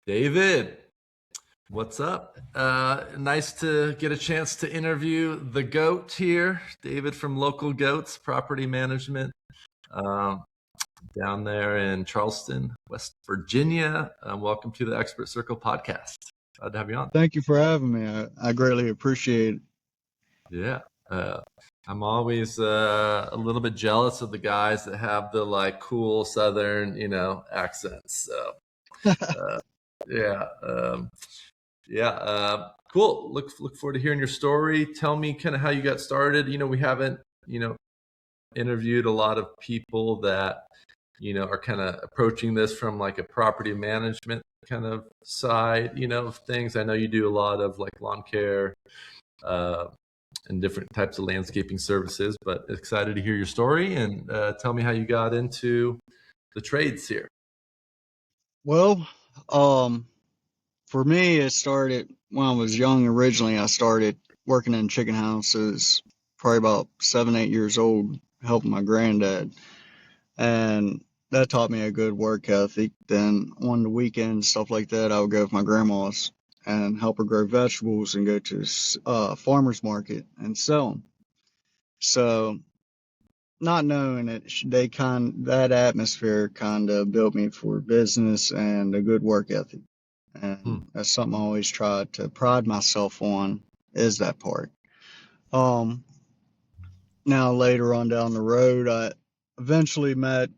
David, what's up? Nice to get a chance to interview the GOAT here, David from Local Goats Property Management, um, down there in Charleston, West Virginia. Welcome to the Expert Circle podcast. Glad to have you on. Thank you for having me. I greatly appreciate it. Yeah. I'm always a little bit jealous of the guys that have the cool Southern, accents. So, uh, yeah. Cool. Look forward to hearing your story. Tell me kind of how you got started. We haven't, interviewed a lot of people that, are kind of approaching this from like a property management kind of side, of things. I know you do a lot of like lawn care, and different types of landscaping services, but excited to hear your story and tell me how you got into the trades here. Well, for me, it started when I was young. Originally, I started working in chicken houses, probably about 7, 8 years old, helping my granddad. And that taught me a good work ethic. Then on the weekends, stuff like that, I would go with my grandma's and help her grow vegetables and go to farmer's market and sell them. So not knowing it, that atmosphere kind of built me for business and a good work ethic. And that's something I always try to pride myself on, is that part. Now later on down the road, I eventually met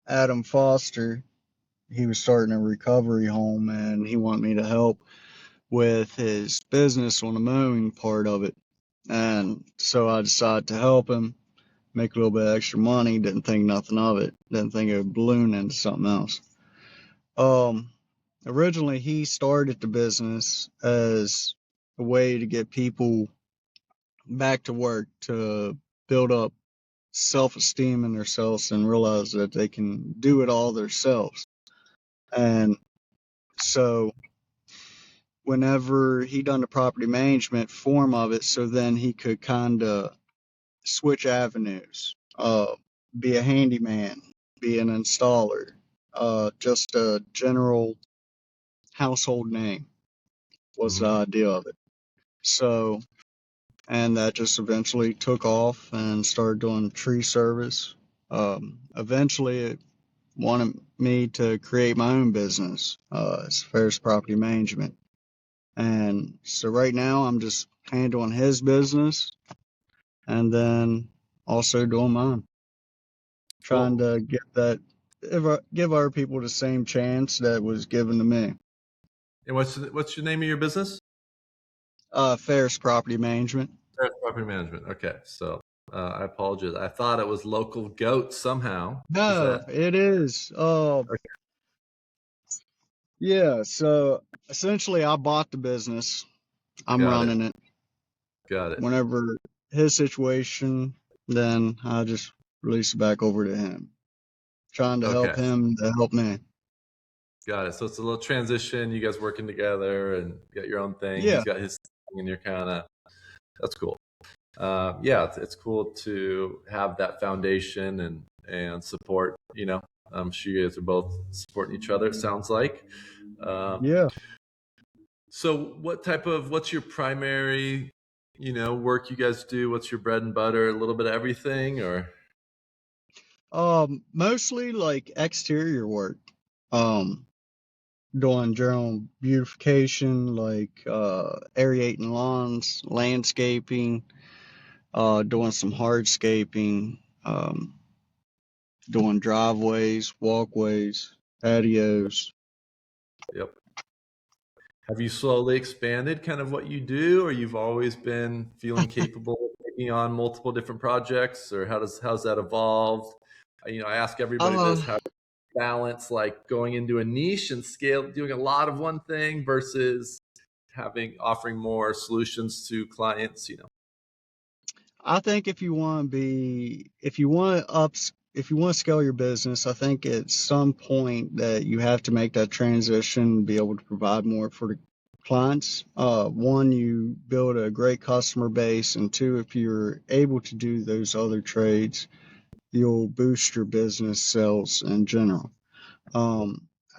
Adam Foster. He was starting a recovery home and he wanted me to help with his business on the mowing part of it. And so I decided to help him, make a little bit of extra money. Didn't think nothing of it. Didn't think it would balloon into something else. Originally, he started the business as a way to get people back to work, to build up self-esteem in themselves and realize that they can do it all themselves. And so whenever he done the property management form of it, so then he could kind of switch avenues, be a handyman, be an installer, just a general household name was the idea of it. So, and that just eventually took off and started doing tree service. Eventually it wanted me to create my own business, as far as property management. And so right now I'm just handling his business and then also doing mine. Trying to give our people the same chance that was given to me. And what's your name of your business? Ferris Property Management. Ferris Property Management. Okay, so I apologize. I thought it was Local Goat somehow. No, it is. Okay. Yeah. So essentially, I bought the business. I'm running it. Got it. Whenever his situation, then I just release it back over to him, trying to help him to help me. Got it. So it's a little transition. You guys working together and got your own thing. Yeah. He's got his thing, and you're kind of. That's cool. Yeah, it's cool to have that foundation and support. I'm sure you guys are both supporting each other. It sounds like. Yeah. So what's your primary, work you guys do? What's your bread and butter? A little bit of everything, or? Mostly like exterior work. Doing general beautification, like aerating lawns, landscaping, doing some hardscaping, doing driveways, walkways, patios. Yep. Have you slowly expanded kind of what you do, or you've always been feeling capable of taking on multiple different projects, or how's that evolved? I ask everybody this: how to balance like going into a niche and scale, doing a lot of one thing versus offering more solutions to clients. I think if you want to scale your business, I think at some point that you have to make that transition, be able to provide more for the clients. One, you build a great customer base, and two, if you're able to do those other trades, you'll boost your business sales in general.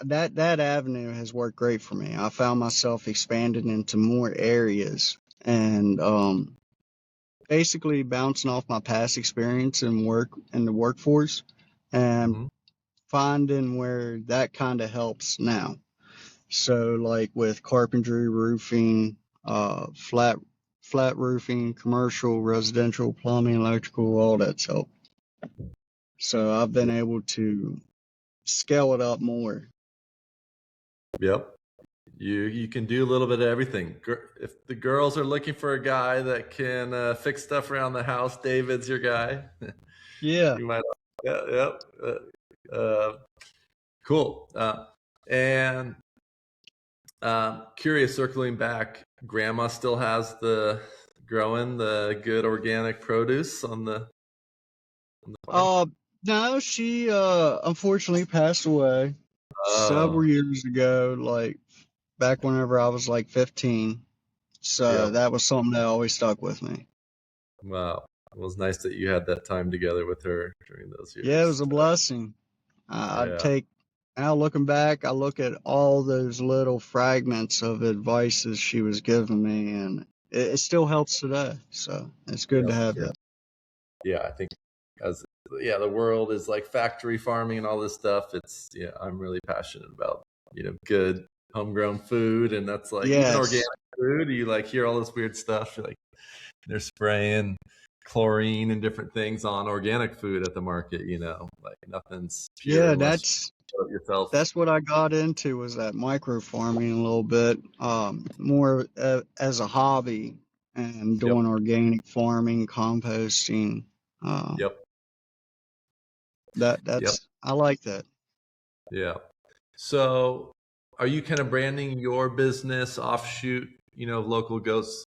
that avenue has worked great for me. I found myself expanding into more areas and basically bouncing off my past experience in work in the workforce and Hmm. finding where that kind of helps now. So like with carpentry, roofing, flat roofing, commercial, residential, plumbing, electrical, all that's helped. So I've been able to scale it up more. Yep. You can do a little bit of everything. If the girls are looking for a guy that can fix stuff around the house, David's your guy. Yeah. You might. Yeah. Yep. Cool. And curious, circling back, Grandma still has the growing the good organic produce on the farm. Uh, no, she unfortunately passed away several Oh, years ago, like back whenever I was like 15. So yep. that was something that always stuck with me. Wow. It was nice that you had that time together with her during those Yeah, it years. was a blessing. I'd Yeah. take now looking back, I look at all those little fragments of advices she was giving me, and it still helps today. So it's good to Yep. have that. Yeah, I think as yeah, the world is like factory farming and all this stuff. It's yeah, I'm really passionate about, good homegrown food, and that's like even organic Yes. food. You like hear all this weird stuff, you're like they're spraying chlorine and different things on organic food at the market, like nothing's pure Yeah, unless you do it yourself. that's what I got into was that micro farming a little bit, more as a hobby and Yep. doing organic farming, composting. Uh, Yep. Yep. that's I like that. Yeah. So, are you kind of branding your business offshoot, Local Ghosts,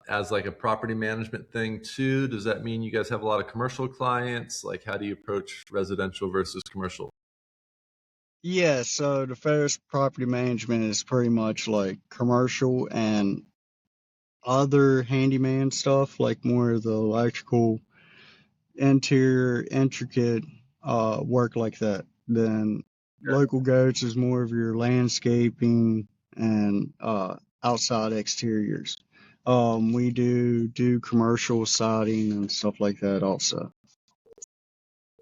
as like a property management thing too? Does that mean you guys have a lot of commercial clients? Like, how do you approach residential versus commercial? Yeah, so the Ferris property management is pretty much like commercial and other handyman stuff, like more of the electrical, interior, intricate work like that. Then local goats is more of your landscaping and outside exteriors. We do commercial siding and stuff like that also.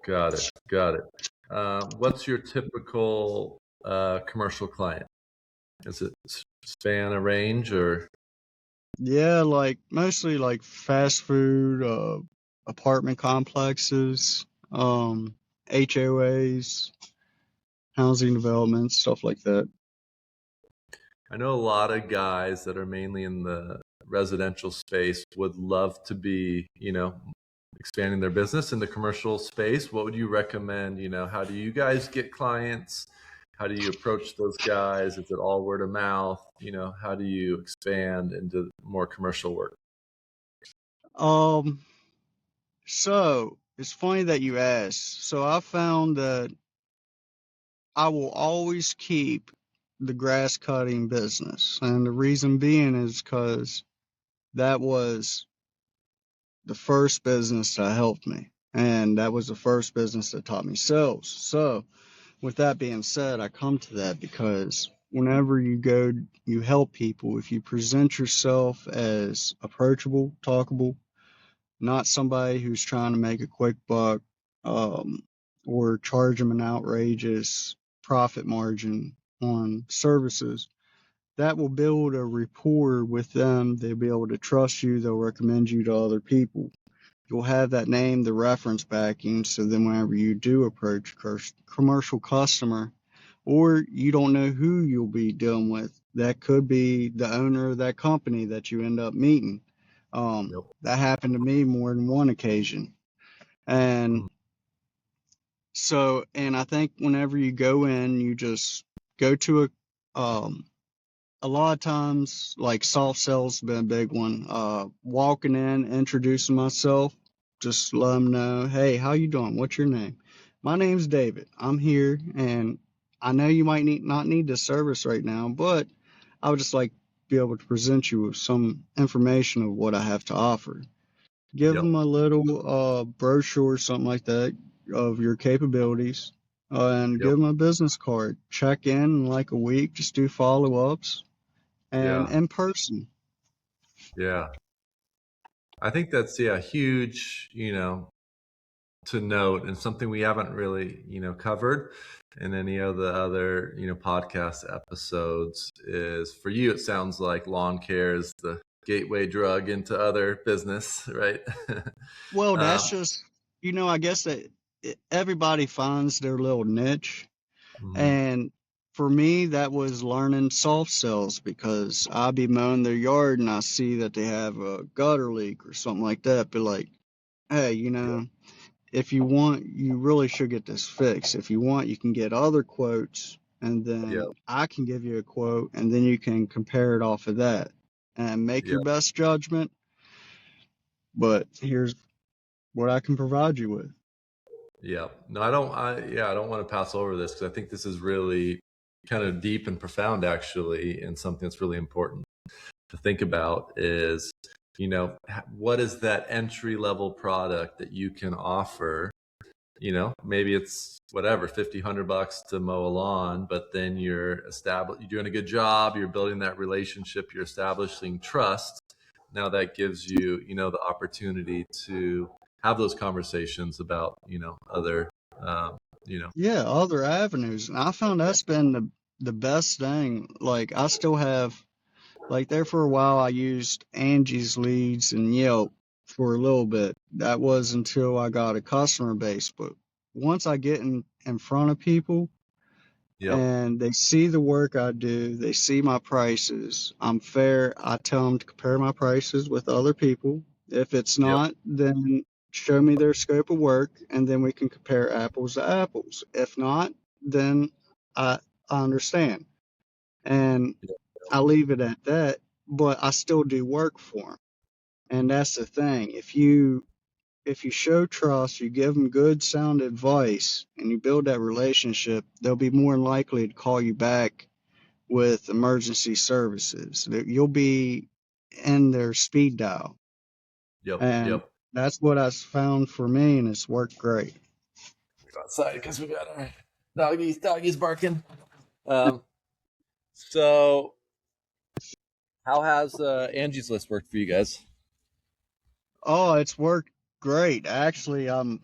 Got it. Got it. What's your typical commercial client? Is it span a range or? Yeah, like mostly like fast food, apartment complexes, HOAs, housing developments, stuff like that. I know a lot of guys that are mainly in the residential space would love to be, expanding their business in the commercial space. What would you recommend? How do you guys get clients? How do you approach those guys? Is it all word of mouth? How do you expand into more commercial work? Um, so it's funny that you asked. So I found that I will always keep the grass cutting business. And the reason being is because that was the first business that helped me. And that was the first business that taught me sales. So with that being said, I come to that because whenever you go, you help people. If you present yourself as approachable, talkable, not somebody who's trying to make a quick buck, um, or charge them an outrageous profit margin on services, that will build a rapport with them. They'll be able to trust you. They'll recommend you to other people. You'll have that name, the reference backing, so then whenever you do approach a commercial customer, or you don't know who you'll be dealing with, that could be the owner of that company that you end up meeting. Yep. That happened to me more than one occasion. And Mm. so, and I think whenever you go in, you just go to a lot of times, like soft sales has been a big one. Walking in, introducing myself, just let them know, hey, how you doing? What's your name? My name's David. I'm here, and I know you might not need this service right now, but I would just like to be able to present you with some information of what I have to offer. Give Yep. them a little brochure or something like that of your capabilities. and Yep. give them a business card. Check in like a week, just do follow ups and Yeah. in person. Yeah. I think that's huge, to note, and something we haven't really, covered in any of the other, podcast episodes is for you. It sounds like lawn care is the gateway drug into other business, right? Well, that's um, just, I guess that everybody finds their little niche. mhm. And for me, that was learning soft sales because I'll be mowing their yard and I see that they have a gutter leak or something like that. Be like, hey, Yep. if you want, you really should get this fixed. If you want, you can get other quotes and Yep. then I can give you a quote and then you can compare it off of that and make your Yep. best judgment. But here's what I can provide you with. Yeah. No, I don't want to pass over this because I think this is really kind of deep and profound, actually, and something that's really important to think about is, what is that entry level product that you can offer? Maybe it's whatever, 50, $100 to mow a lawn, but then you're doing a good job, you're building that relationship, you're establishing trust. Now that gives you, the opportunity to have those conversations about, other, um, you know, Yeah, other avenues. And I found that's been the best thing. Like I still have like there for a while I used Angie's Leads and Yelp for a little bit. That was until I got a customer base. But once I get in front of people yep, and they see the work I do, they see my prices, I'm fair. I tell them to compare my prices with other people. If it's yep, not, then show me their scope of work and then we can compare apples to apples. If not, then I, I understand. And yep, I leave it at that, but I still do work for them. And that's the thing. If you show trust, you give them good sound advice, and you build that relationship, they'll be more than likely to call you back with emergency services. You'll be in their speed dial, yep, and yep. that's what I found for me, and it's worked great. Go outside because we got our doggies barking. Um, so how has Angie's List worked for you guys? Oh, it's worked great. Actually, I'm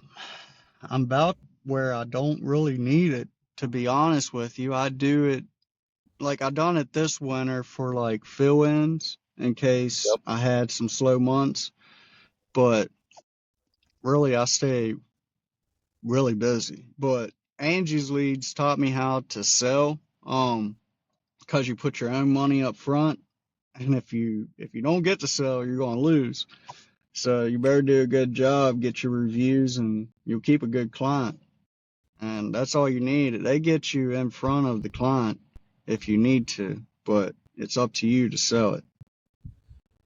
about where I don't really need it. To be honest with you, I do it like I done it this winter for like fill-ins in case Yep. I had some slow months, but really I stay really busy. But Angie's Leads taught me how to sell, because you put your own money up front, and if you don't get to sell, you're gonna lose. So you better do a good job, get your reviews, and you'll keep a good client. And that's all you need. They get you in front of the client if you need to, but it's up to you to sell it.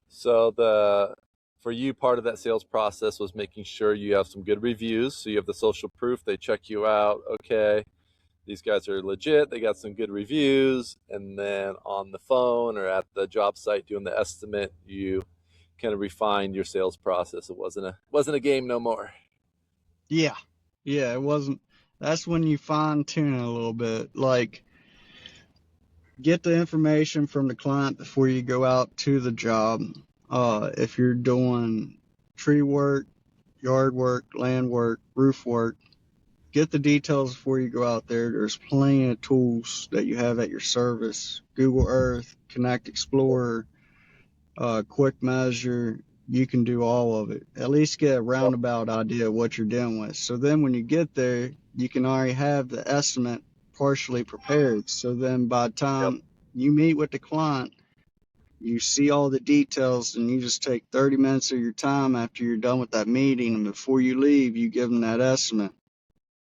So the for you, part of that sales process was making sure you have some good reviews. So you have the social proof. They check you out. Okay, these guys are legit. They got some good reviews. And then on the phone or at the job site doing the estimate, you kind of refined your sales process. It wasn't a game no more. Yeah. Yeah, it wasn't. That's when you fine tune it a little bit. Like, get the information from the client before you go out to the job. If you're doing tree work, yard work, land work, roof work, get the details before you go out there. There's plenty of tools that you have at your service. Google Earth, Connect Explorer, Quick Measure. You can do all of it. At least get a Yep. roundabout idea of what you're dealing with. So then when you get there, you can already have the estimate partially prepared. So then by the Yep. time you meet with the client, you see all the details and you just take 30 minutes of your time after you're done with that meeting. And before you leave, you give them that estimate.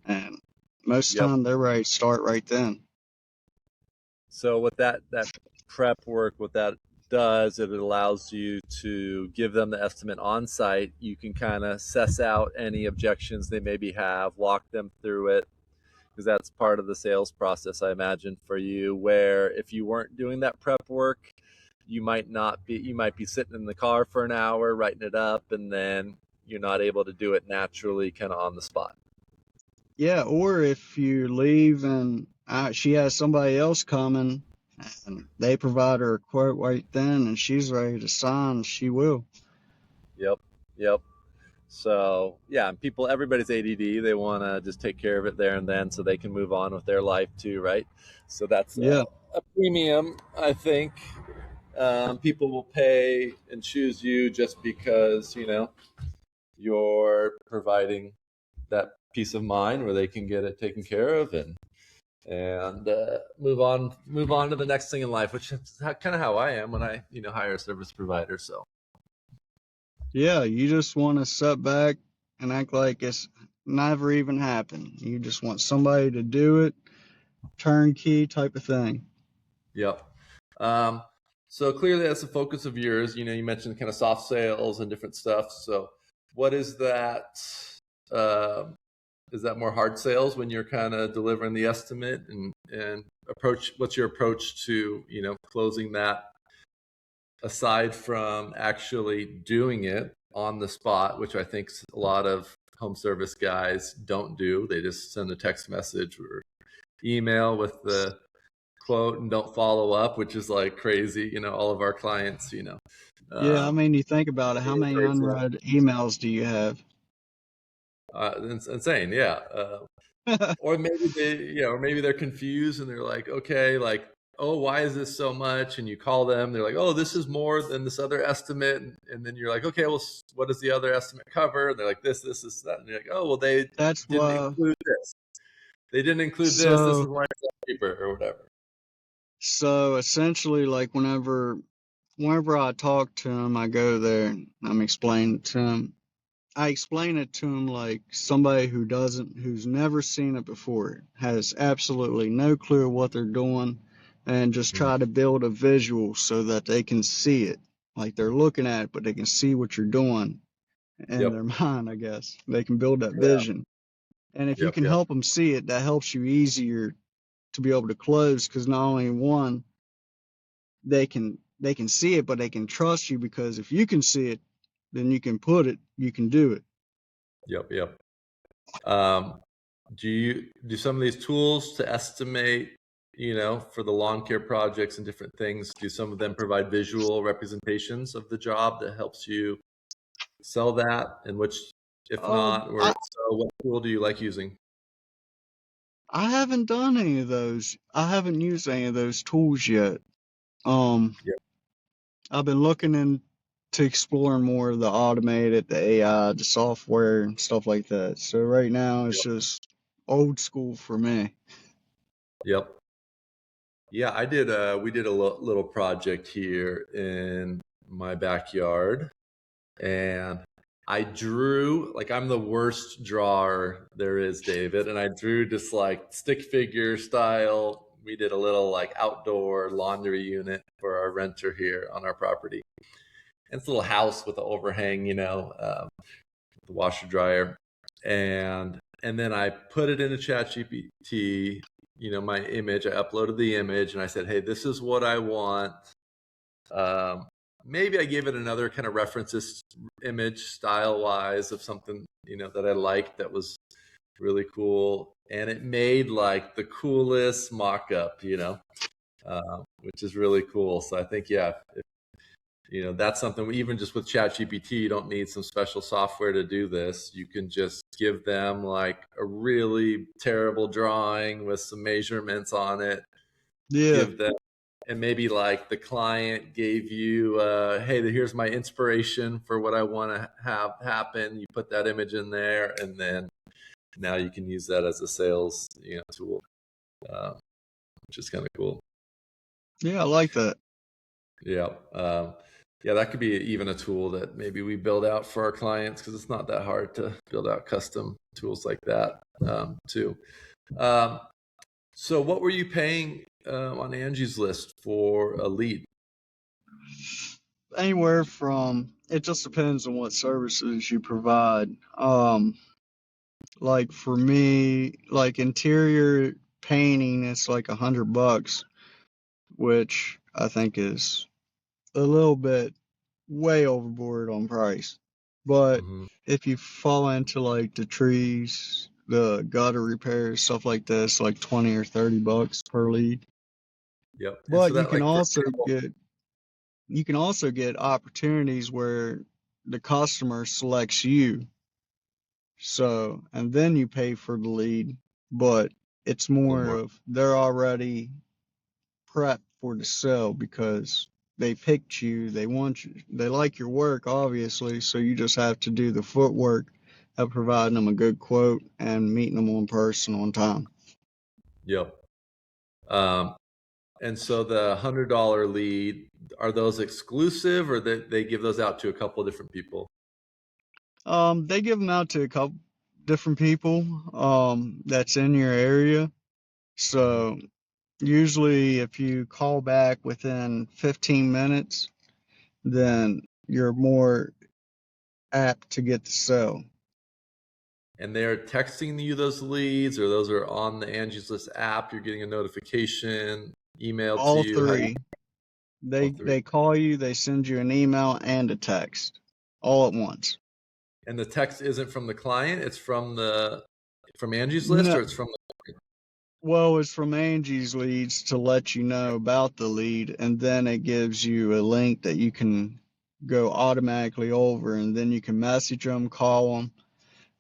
And most of the Yep. time, they're ready to start right then. So what that prep work, what that does, it allows you to give them the estimate on site. You can kind of suss out any objections they maybe have, walk them through it, because that's part of the sales process, I imagine, for you. Where if you weren't doing that prep work, you might be sitting in the car for an hour writing it up, and then you're not able to do it naturally, kind of on the spot. Yeah, or if you leave and she has somebody else coming and they provide her a quote right then and she's ready to sign, she will. Yep. Yep. So yeah, and people, everybody's ADD. They want to just take care of it there and then, so they can move on with their life too, right? So that's Yeah. a premium, I think. People will pay and choose you just because you're providing that peace of mind where they can get it taken care of and move on to the next thing in life, which is kind of how I am when I hire a service provider. So Yeah, you just want to sit back and act like it's never even happened. You just want somebody to do it, turnkey type of thing. yep. Um, so clearly that's the focus of yours. You mentioned kind of soft sales and different stuff. So what is that? Um is that more hard sales when you're kind of delivering the estimate and approach? What's your approach to closing that, aside from actually doing it on the spot, which I think a lot of home service guys don't do? They just send a text message or email with the quote and don't follow up, which is like crazy. All of our clients, Yeah, I um, mean, you think about it, how many crazy. unread emails do you have? It's insane. Yeah. Or maybe or maybe they're confused and they're like, okay, like, oh, why is this so much? And you call them, they're like, oh, this is more than this other estimate. And then you're like, okay, well, what does the other estimate cover? And they're like, this, that. And you're like, oh, well, they That's didn't why. include this. They didn't include this. This is So, why it's cheaper or whatever. so essentially, like whenever I talk to him, I go there and I'm explaining to him. I explain it to him like somebody who's never seen it before, has absolutely no clue what they're doing, and just Mhm. try to build a visual so that they can see it. Like they're looking at it, but they can see what you're doing in Yep. their mind, I guess. They can build that Yeah. vision. And if you Yep. can Yep. help them see it, that helps you easier to be able to close because not only one, they can see it, but they can trust you because if you can see it, then you can do it. Yep. Yep. Um, do some of these tools to estimate, for the lawn care projects and different things, do some of them provide visual representations of the job that helps you sell that? And which, if Oh, not, or so, what tool do you like using? I haven't done any of those. I haven't used any of those tools yet. Um, Yep. I've been looking into exploring more of the automated, the AI, the software, and stuff like that. So right now it's Yep. just old school for me. Yep. Yeah, we did a little project here in my backyard, and I drew, like, I'm the worst drawer there is, David, and I drew just like stick figure style. We did a little like outdoor laundry unit for our renter here on our property. And it's a little house with an overhang, the washer dryer, and then I put it into ChatGPT. My image. I uploaded the image, and I said, "Hey, this is what I want." Um, Maybe I gave it another kind of references image style wise of something that I liked that was really cool, and it made like the coolest mock up, which is really cool. So I think, yeah, that's something, even just with ChatGPT, you don't need some special software to do this. You can just give them like a really terrible drawing with some measurements on it, Yeah, give them, and maybe like the client gave you, hey, here's my inspiration for what I want to have happen. You put that image in there, and then now you can use that as a sales tool, um, which is kind of cool. yeah, I like that. Yeah. Yeah, that could be even a tool that maybe we build out for our clients, because it's not that hard to build out custom tools like that, too. Um, so what were you paying on Angie's List for a lead? Anywhere from it just depends on what services you provide. Like for me, like interior painting, it's like $100, which I think is a little bit way overboard on price. But Hmm. if you fall into like the trees, the gutter repairs, stuff like this, like 20 or $30 per lead. Yep. And so But that, like, for example, you can also get opportunities where the customer selects you. So, and then you pay for the lead, but it's a little more more. of they're already prepped for the sale because they picked you, they want you, they like your work, obviously. So you just have to do the footwork of providing them a good quote and meeting them in person on time. Yep. Um, and so the $100 lead, are those exclusive, or they give those out to a couple of different people? They give them out to a couple different people that's in your area. Hmm. So usually if you call back within 15 minutes, then you're more apt to get the sale. And they're texting you those leads, or those are on the Angie's List app? You're getting a notification emailed to All you. How do you three. all They three? they call you, they send you an email and a text all at once. And the text isn't from the client; it's from Angie's List, No, or it's from the. well, it's from Angie's Leads to let you know about the lead, and then it gives you a link that you can go automatically over, and then you can message them, call them,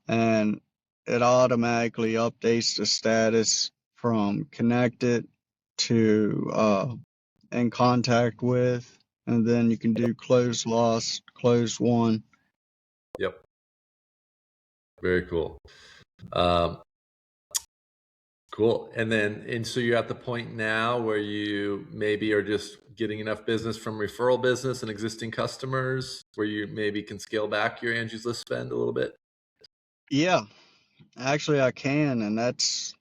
and it automatically updates the status from connected to in contact with, and then you can do closed lost, closed won. Yep. Very cool. Um, cool. And so you're at the point now where you maybe are just getting enough business from referral business and existing customers, where you maybe can scale back your Angie's List spend a little bit. Yeah, actually I can, and that's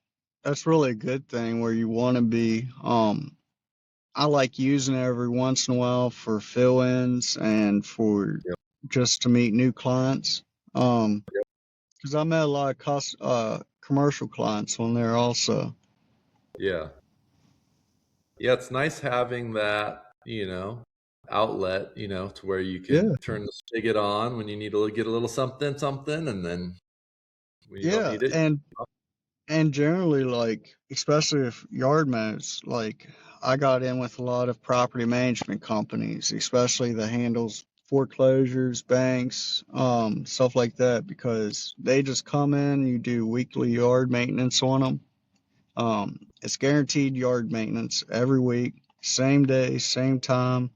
really a good thing where you want to be. I like using it every once in a while for fill-ins and for Yep. just to meet new clients. Yep. Because I met a lot of commercial clients on there also. Yeah. Yeah, it's nice having that, outlet, to where you can Yeah, turn the spigot on when you need to get a little something, something, and then when you don't yeah, need it. and generally, like, especially if yard mows, like, I got in with a lot of property management companies, especially that handles foreclosures, banks, stuff like that, because they just come in, you do weekly yard maintenance on them. It's guaranteed yard maintenance every week, same day, same time,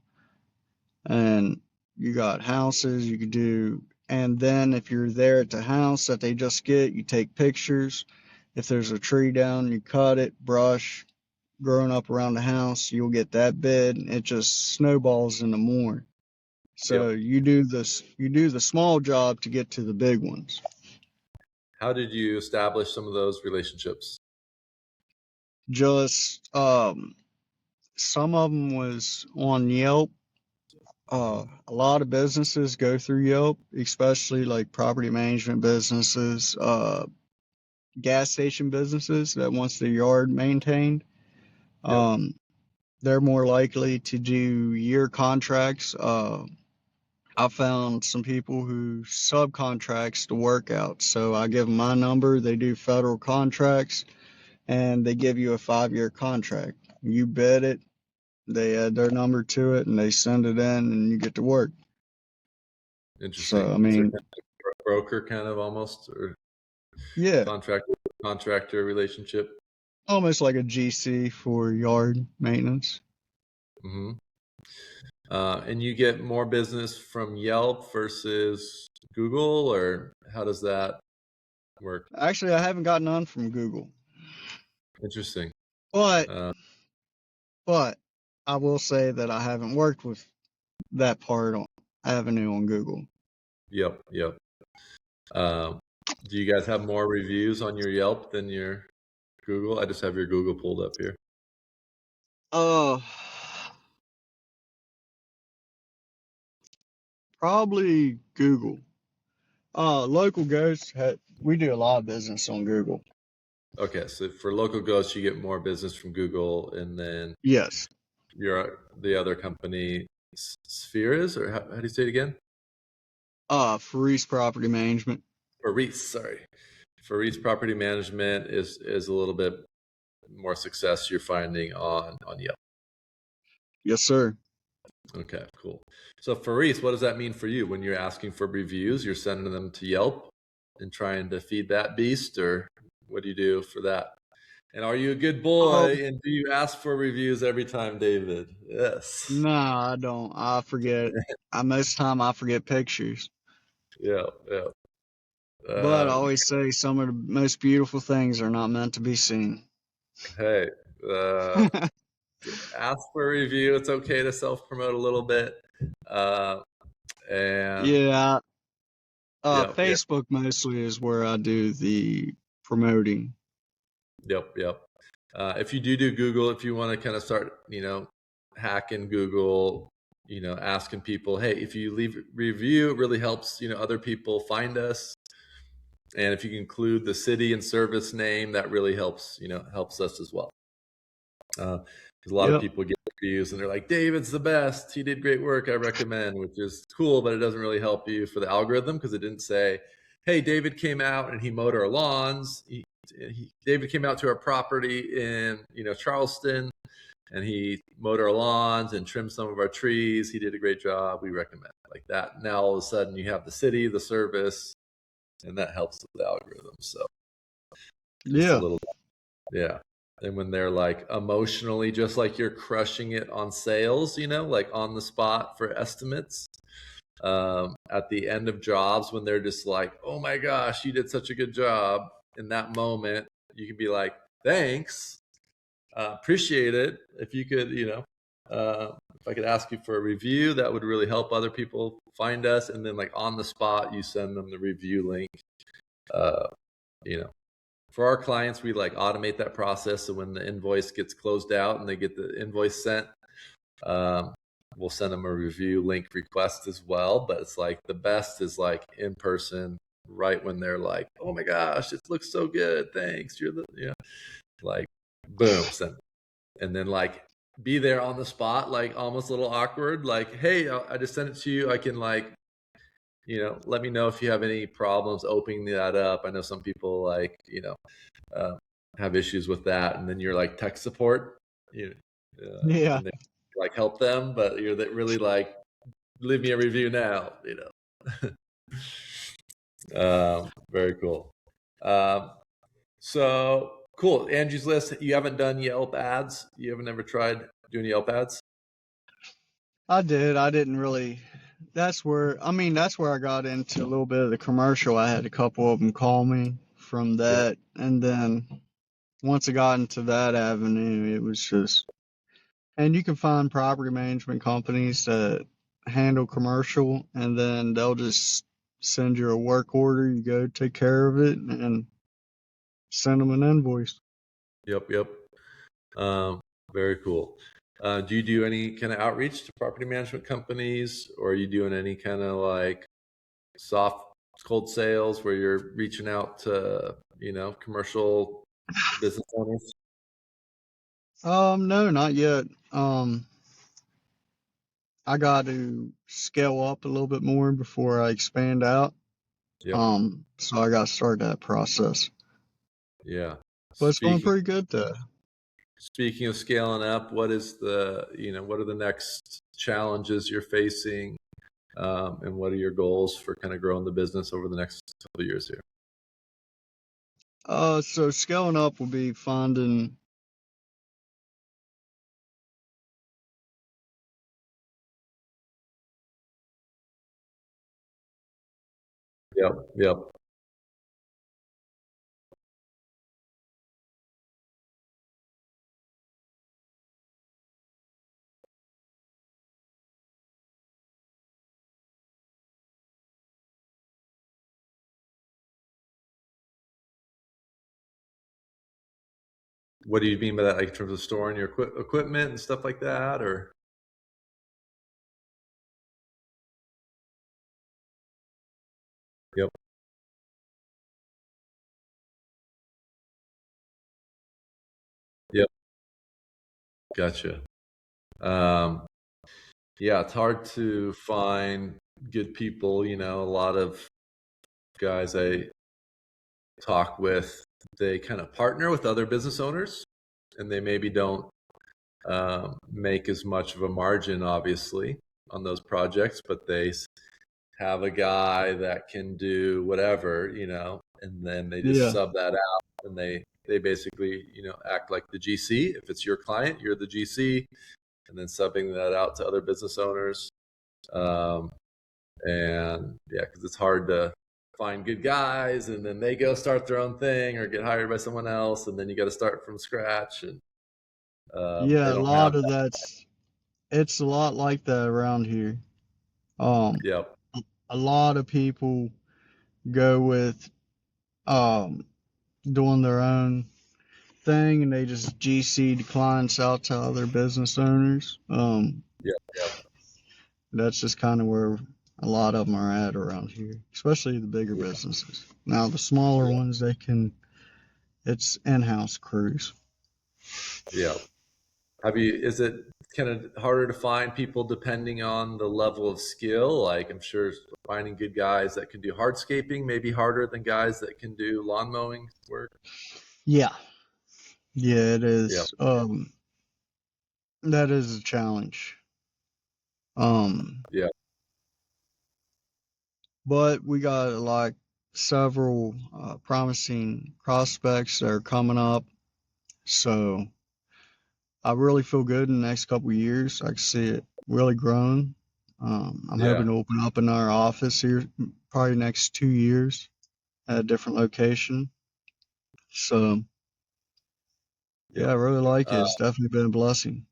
and you got houses you could do. And then if you're there at the house that they just get, you take pictures. If there's a tree down, you cut it, brush growing up around the house, you'll get that bid. It just snowballs into more. So Yep. you do the small job to get to the big ones. How did you establish some of those relationships? Just some of them was on Yelp. Hmm. A lot of businesses go through Yelp, especially like property management businesses, gas station businesses that wants their yard maintained. Yep. Um, they're more likely to do year contracts. I found some people who subcontracts the work out. So I give them my number. They do federal contracts, and they give you a 5-year contract. You bid it, they add their number to it, and they send it in, and you get to work. So Interesting. I Is there mean, kind of a broker kind of almost, or yeah, contractor relationship? almost like a GC for yard maintenance. Hmm. And you get more business from Yelp versus Google, or how does that work? Actually, I haven't gotten none from Google, Interesting. but Uh, but I will say that I haven't worked with that part on avenue on Google. yep, yep. Um, do you guys have more reviews on your Yelp than your Google? I just have your Google pulled up here. Uh, Probably Google. Local Ghost, we do a lot of business on Google. Okay, so for local ghosts, you get more business from Google, and then Yes. the other company, Spheres, or how do you say it again? Reese Property Management. Or Reese, sorry. For each property management is a little bit more success you're finding on Yelp. Yes, sir. Okay, cool. So Faris, what does that mean for you when you're asking for reviews? You're sending them to Yelp and trying to feed that beast, or what do you do for that? And are you a good Um, boy? And do you ask for reviews every time, David? Yes. nah, I don't. I forget. Most of the time I forget pictures. Yeah, yeah. But I Um, always say some of the most beautiful things are not meant to be seen. hey, uh, ask for a review. It's okay to self promote a little bit. Uh, and Yeah, yeah, yeah, Facebook mostly is where I do the promoting. yep. If you do Google, if you want to kind of start, hacking Google, asking people, hey, if you leave a review, it really helps, other people find us. And if you can include the city and service name, that really helps, helps us as well. Because a lot of Yep. people get reviews and they're like, David's the best. He did great work. I recommend, which is cool, but it doesn't really help you for the algorithm because it didn't say, hey, David came out and he mowed our lawns. David came out to our property in, Charleston, and he mowed our lawns and trimmed some of our trees. He did a great job. We recommend like that. Now all of a sudden you have the city, the service, and that helps with the algorithm. So just a Yeah. little, yeah. And when they're like emotionally, just like you're crushing it on sales, like on the spot for estimates, at the end of jobs, when they're just like, oh my gosh, you did such a good job, in that moment, you can be like, thanks, appreciate it. If you could, if I could ask you for a review, that would really help other people find us. And then like on the spot, you send them the review link. Uh, you know, for our clients, we like automate that process. So when the invoice gets closed out and they get the invoice sent, um, we'll send them a review link request as well. But it's like the best is like in person, right when they're like, oh my gosh, it looks so good. Thanks. You're the, like boom, send. And then like be there on the spot, like almost a little awkward. Like, hey, I just sent it to you. I can like, let me know if you have any problems opening that up. I know some people like, uh, have issues with that, and then you're like tech support, Yeah. and they like help them, but you're really like, leave me a review now, Very cool. So cool. Angie's List. You haven't done Yelp ads. You haven't ever tried doing Yelp ads. I did. I didn't really. That's where I got into a little bit of the commercial. I had a couple of them call me from Yeah. that. And then once I got into that avenue, it was just, and you can find property management companies that handle commercial, and then they'll just send you a work order. You go take care of it and send them an invoice. Yep. Um, Very cool. Do you do any kind of outreach to property management companies, or are you doing any kind of like soft cold sales where you're reaching out to, commercial business owners? No, not yet. I got to scale up a little bit more before I expand out. Yep. So I got to start that process. Yeah. But it's going Speaking pretty good though. speaking of scaling up, what are the next challenges you're facing, and what are your goals for kind of growing the business over the next couple of years here? So scaling up will be finding. Yep. What do you mean by that? Like in terms of storing your equipment and stuff like that, or? Yep. Yep. Gotcha. Um, yeah, it's hard to find good people. A lot of guys I talk with, they kind of partner with other business owners, and they maybe don't make as much of a margin, obviously, on those projects, but they have a guy that can do whatever, and then they just Yeah. sub that out, and they basically, act like the GC. If it's your client, you're the GC, and then subbing that out to other business owners. And yeah, because it's hard to find good guys, and then they go start their own thing or get hired by someone else, and then you got to start from scratch, and Yeah, they a don't lot have of that. it's a lot like that around here. Um, Yep. a lot of people go with um doing their own thing and they just GC the clients out to other business owners. Yep. Yep. That's just kind of where a lot of them are at around here, especially the bigger Yeah. businesses. Now the smaller Yeah. ones, it's in-house crews. Yeah. Is it kind of harder to find people depending on the level of skill? Like, I'm sure finding good guys that can do hardscaping may be harder than guys that can do lawn mowing work. Yeah, yeah, it Yeah. is. That is a challenge. Um, Yeah. but we got like several promising prospects that are coming up. So I really feel good in the next couple of years. I can see it really growing. I'm Yeah. hoping to open up another office here probably next 2 years at a different location. So Yeah. yeah, I really like it. Uh, It's definitely been a blessing.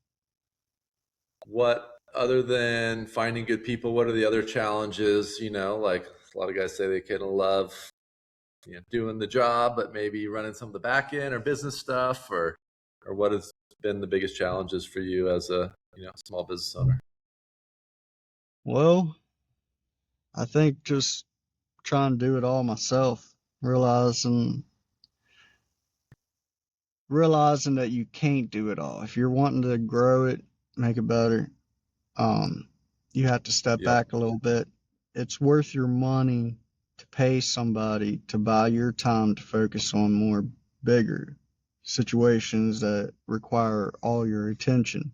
what other than finding good people, what are the other challenges? Like a lot of guys say they kind of love, doing the job, but maybe running some of the back end or business stuff, or what has been the biggest challenges for you as a, small business owner? Well, I think just trying to do it all myself, realizing realizing that you can't do it all. If you're wanting to grow it, make it better, um, you have to step Yep. back a little bit. It's worth your money to pay somebody to buy your time to focus on more bigger situations that require all your attention.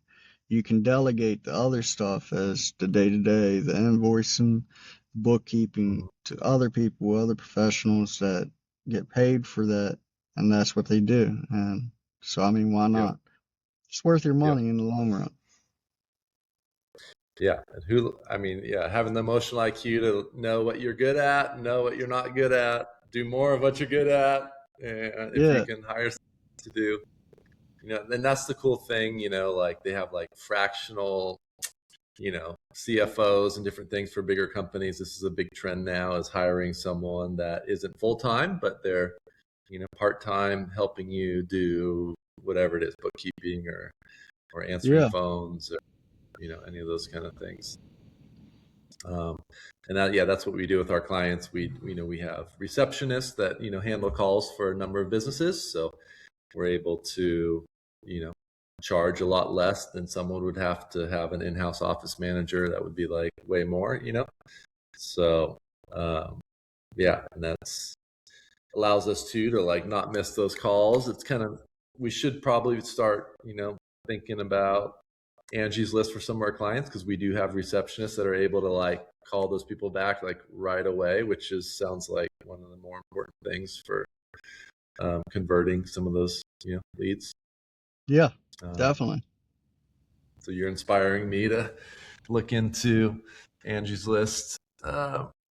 You can delegate the other stuff as the day to day, the invoicing, bookkeeping Mhm. to other people, other professionals that get paid for that, and that's what they do. And so, I mean, why Yep. not? It's worth your Yep. money in the long run. Yeah. And yeah, having the emotional IQ to know what you're good at, know what you're not good at, do more of what you're good at. And if you Yeah, can hire someone to do, then that's the cool thing, like they have like fractional, CFOs and different things for bigger companies. This is a big trend now, is hiring someone that isn't full-time, but they're, part-time, helping you do whatever it is, bookkeeping or answering yeah, phones, or, any of those kind of things. Um, and that's what we do with our clients. We have receptionists that, handle calls for a number of businesses. So we're able to, you know, charge a lot less than someone would have to have an in-house office manager. That would be like way more. So, yeah, and that's allows us to like not miss those calls. It's kind of, we should probably start, thinking about Angie's List for some of our clients, because we do have receptionists that are able to like call those people back like right away, which sounds like one of the more important things for converting some of those leads. yeah, Um, definitely. so you're inspiring me to look into Angie's List,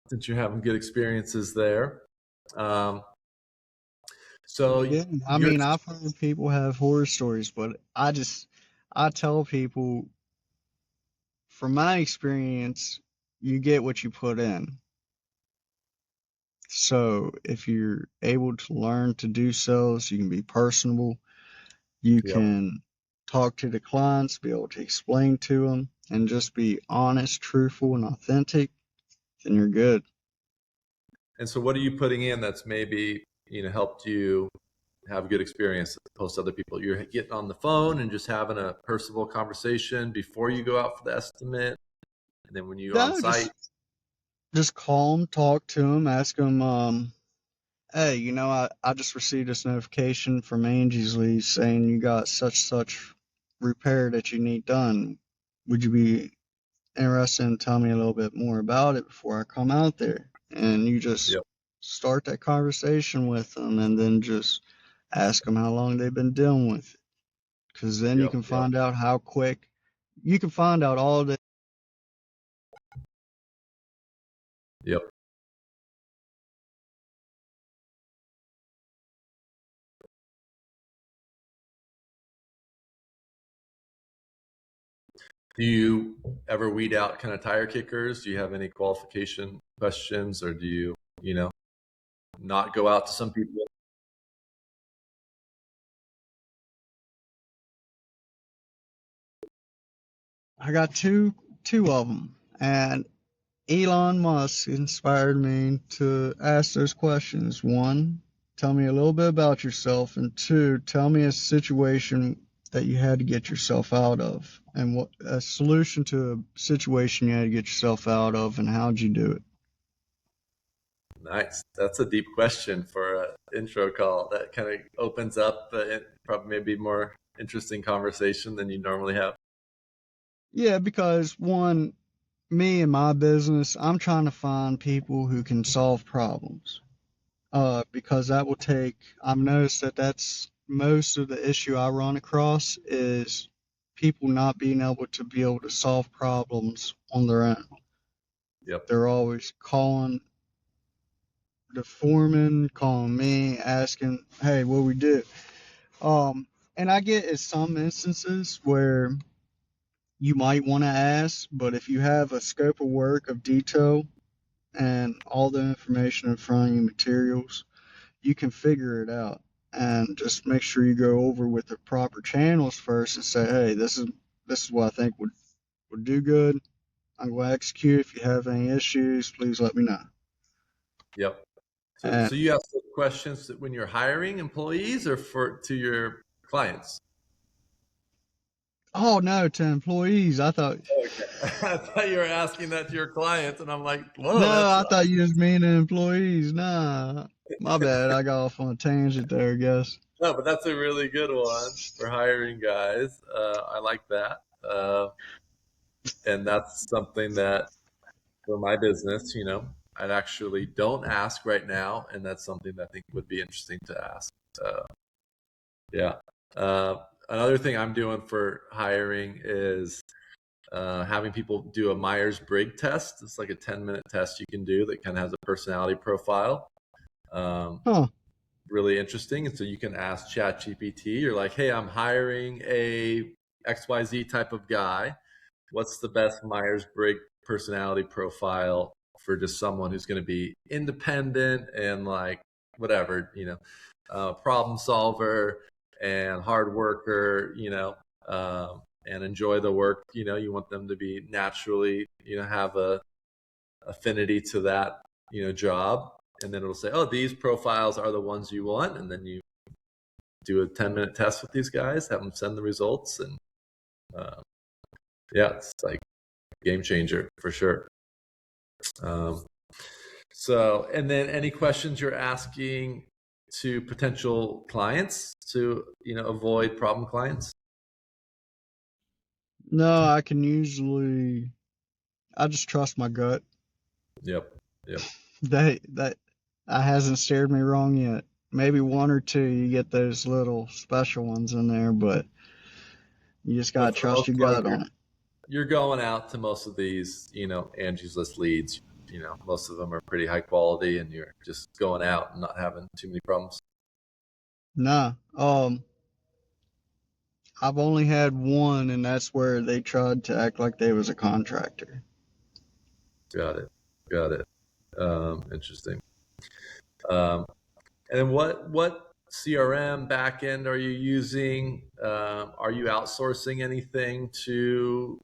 since you're having good experiences there. Um, so Yeah, I you're mean, I've heard people have horror stories, but I tell people from my experience, you get what you put in. So if you're able to learn to do sales, you can be personable, you Yep. can talk to the clients, be able to explain to them, and just be honest, truthful, and authentic, then you're good. And so what are you putting in that's maybe, helped you have a good experience as opposed to other people? You're getting on the phone and just having a personable conversation before you go out for the estimate, and then when you're on No, site. just call them, talk to them, hey, I just received this notification from Angie's Lease saying you got such repair that you need done. Would you be interested in telling me a little bit more about it before I come out there? And you just Yep. start that conversation with them and then just ask them how long they've been dealing with it. Because then you Yep. can Yep. find out how quick you can find out all the. Yep. Do you ever weed out kind of tire kickers? Do you have any qualification questions, or do you not go out to some people? I got two of them, and Elon Musk inspired me to ask those questions. One, tell me a little bit about yourself, and two, tell me a situation that you had to get yourself out of, and what a solution to a situation you had to get yourself out of, and how'd you do it. Nice. That's a deep question for an intro call. That kind of opens up probably maybe more interesting conversation than you normally have. Yeah, because one, me and my business, I'm trying to find people who can solve problems. Because that will take. I've noticed that that's most of the issue I run across is people not being able to solve problems on their own. Yep. They're always calling the foreman, calling me, asking, "Hey, what we do?" Um, and I get in some instances where you might want to ask, but if you have a scope of work of detail and all the information in front of you, materials, you can figure it out, and just make sure you go over with the proper channels first and say, hey, this is what I think would do good. I'm going to execute. If you have any issues, please let me know. Yep. So, And so you ask those questions when you're hiring employees or to your clients? oh no, to employees, I thought. Okay. I thought you were asking that to your clients, and I'm like, whoa, No, that's I thought you just mean employees. Nah, my bad. I got off on a tangent there, I guess. no, but that's a really good one for hiring guys. I like that, and that's something that for my business, I actually don't ask right now, and that's something that I think would be interesting to ask. Uh, yeah. Another thing I'm doing for hiring is having people do a Myers-Briggs test. It's like a 10-minute test you can do that kind of has a personality profile. Um, Huh. really interesting. And so you can ask ChatGPT, you're like, hey, I'm hiring a XYZ type of guy. What's the best Myers-Briggs personality profile for just someone who's going to be independent and like whatever, problem solver and hard worker, and enjoy the work. You want them to be naturally, have a affinity to that, job. And then it'll say, oh, these profiles are the ones you want. And then you do a 10-minute test with these guys, have them send the results. And uh, yeah, it's like game changer for sure. Um, and then any questions you're asking to potential clients to, avoid problem clients? No, I can usually. I just trust my gut. Yep. Yep. That hasn't steered me wrong yet. Maybe one or two you get those little special ones in there, but you just gotta But for the trust most your part, gut on it. you're going out to most of these, Angie's List leads. Most of them are pretty high quality, and you're just going out and not having too many problems. Nah, I've only had one, and that's where they tried to act like they was a contractor. Got it. Got it. Interesting. Um, and then what CRM backend are you using? Are you outsourcing anything to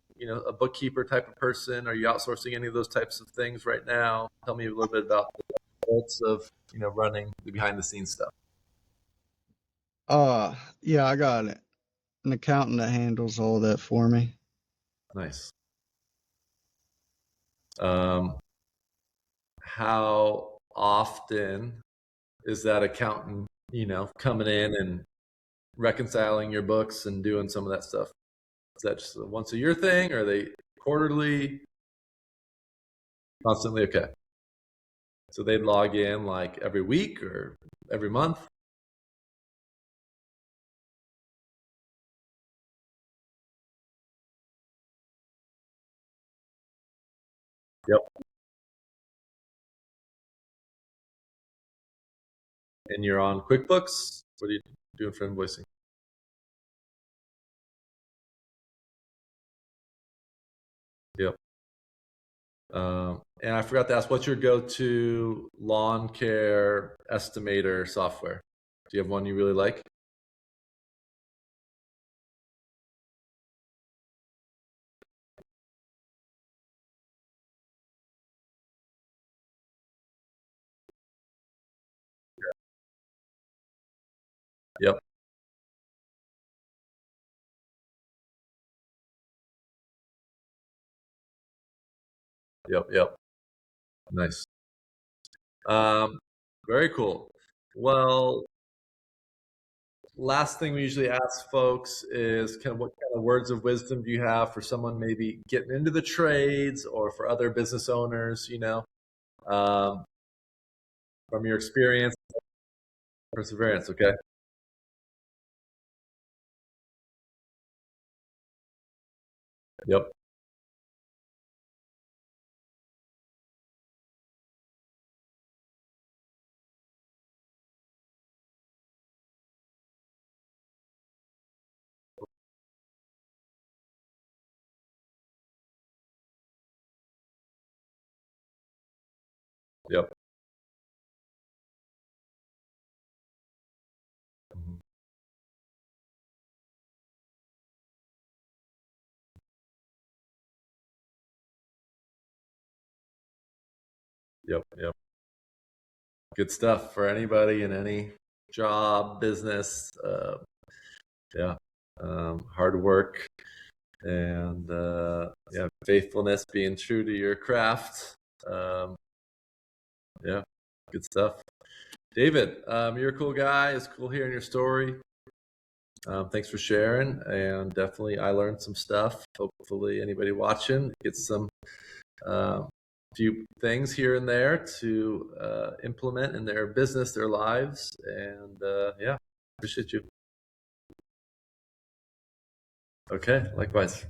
a bookkeeper type of person? Are you outsourcing any of those types of things right now? Tell me a little bit about the results of running the behind the scenes stuff. Yeah, I got it. An accountant that handles all that for me. Nice. How often is that accountant, coming in and reconciling your books and doing some of that stuff? Is that just a once a year thing, or are they quarterly? Constantly? Okay. So they'd log in like every week or every month? Yep. And you're on QuickBooks? What are you doing for invoicing? Yep. And I forgot to ask, what's your go-to lawn care estimator software? Do you have one you really like? Yep. Yep. Yep. Nice. Um, Very cool. Well, last thing we usually ask folks is what kind of words of wisdom do you have for someone maybe getting into the trades or for other business owners, um, from your experience, perseverance, okay? Yep. Yep. Mhm. Yep. Yep. Good stuff for anybody in any job, business. Yeah. Hard work and yeah, faithfulness, being true to your craft. Um, yeah, good stuff. David, you're a cool guy. It's cool hearing your story. Thanks for sharing, and definitely I learned some stuff. Hopefully, anybody watching gets some few things here and there to implement in their business, their lives, and yeah, appreciate you. Okay, likewise.